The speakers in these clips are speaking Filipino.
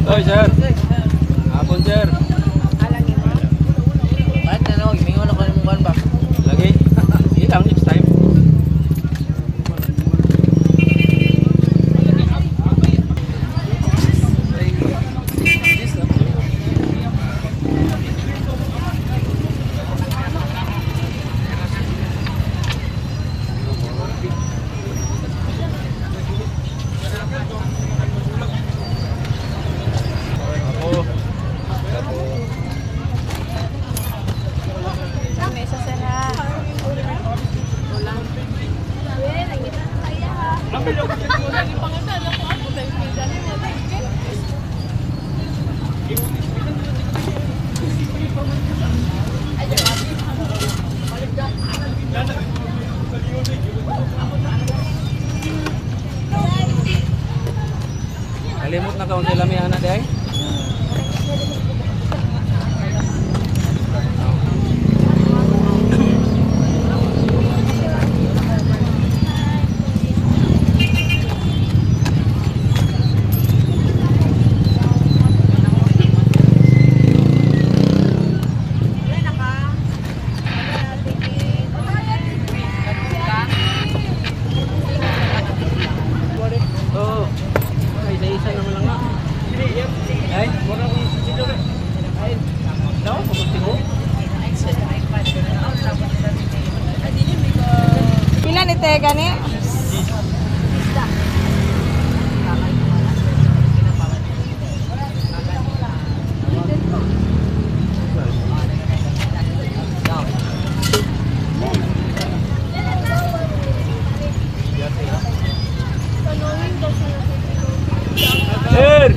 Oy, sir. Hapon, sir. Bakit na no? Imingon ako ng mukhaan ba? Lagi? Sige lang, next time. Kalimot na kaon sila may anak day. Oh. Isa naman lang nga. Ay, wala ko yung sisido na. Ay, daw, pagkusti ko. Pila ni te gani? Sir!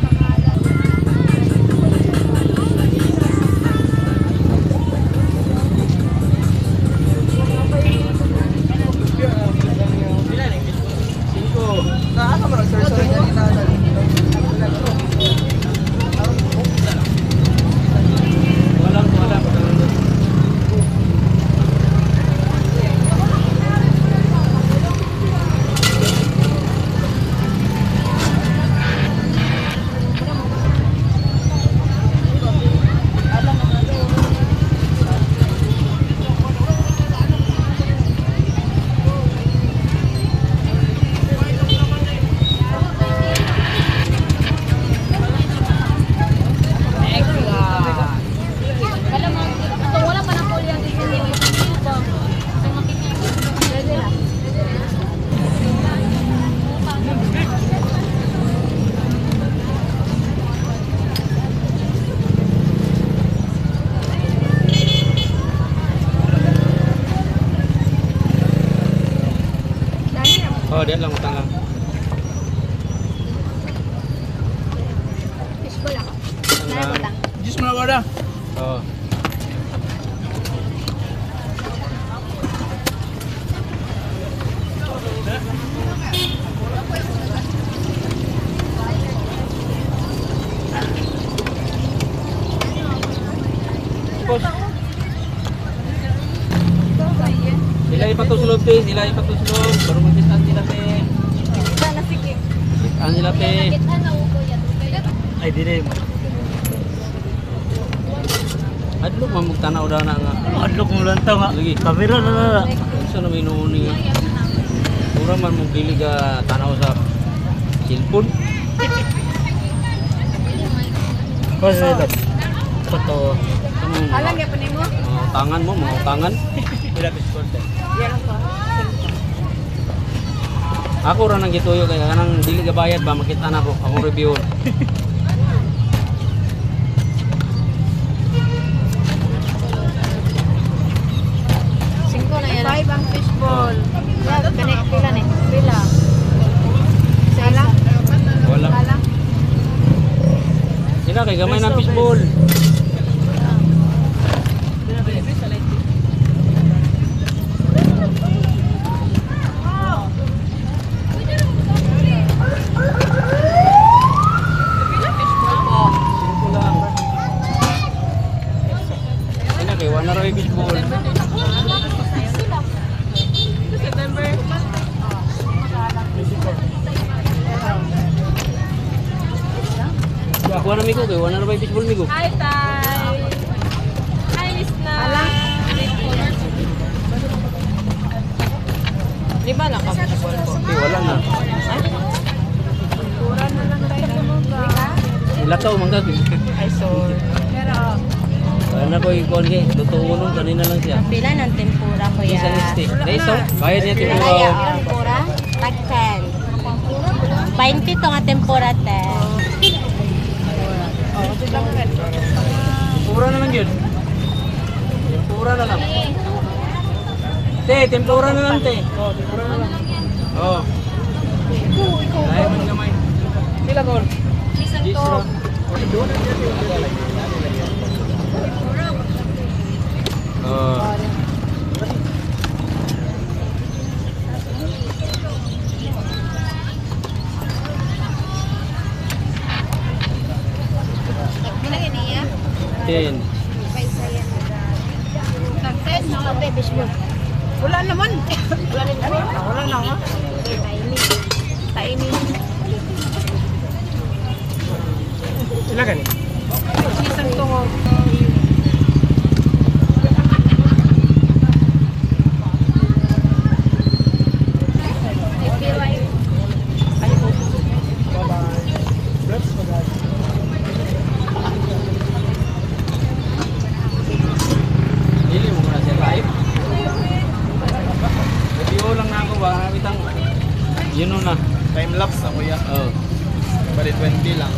Oh, dia lang utang lang. Fishball ako. Lang. Diyos mo na ba na? Oh. Pos. Sila ipatusulog te, sila ipatusulog. Baru magkitaan sila te. Sana sige. Kitaan sila te. Ay, di rin. Adlok mamugtanaw daw na nga. Adlok mo lang nga. Lagi. Kamera na. Isa na may nuuni nga. Pura man mong pili ka tanaw sa cellphone. Kasi ito. Pato. Alam niya pa mo? Tangan mo, mga tangan. Bila biskot eh. Yan ako. Ako ra nang gituyo kaya kanang dili ka bayad ba makita na ko akong review. Singko na yan. 5 ang fishball. Kani pila ni? Pila. Sala? Wala. Sala? Sila kay gamay ng fishball. Wanaroy fishball. September. Ako Kuha na migo, kaya wala na ba yung fishball migo? Hi, Tay! Hi, Miss na! Ala? Di ba naka-fishball ko? Okay, wala na. Pura na lang tayo na Ilataw, manggag. Ay, sorry. Pero, Wala na ko ikuhan kay. Lutuunong, kanina lang siya. Pila ng tempura, kuya? Isa listi. Daiso, bayad niya Kaya, timuro. tempura? Tag 10. 20 to nga tempura, te. Tempura na lang yun. Tempura na lang. Te, tempura na lang, te. Oh, tempura na lang. Oh. Ay, man gamay. Pila ko? isang to. Oh. Malaki niya. 10. Nag-test, no? Fishball. Wala naman. Wala naman. Wala na nga. Tainin. Ilan ka ni? Isang tungo. Dili mo na siya live. Video lang na ako ba? Bitang yun na. Time lapse na kuya. Oh. Bali 20 lang.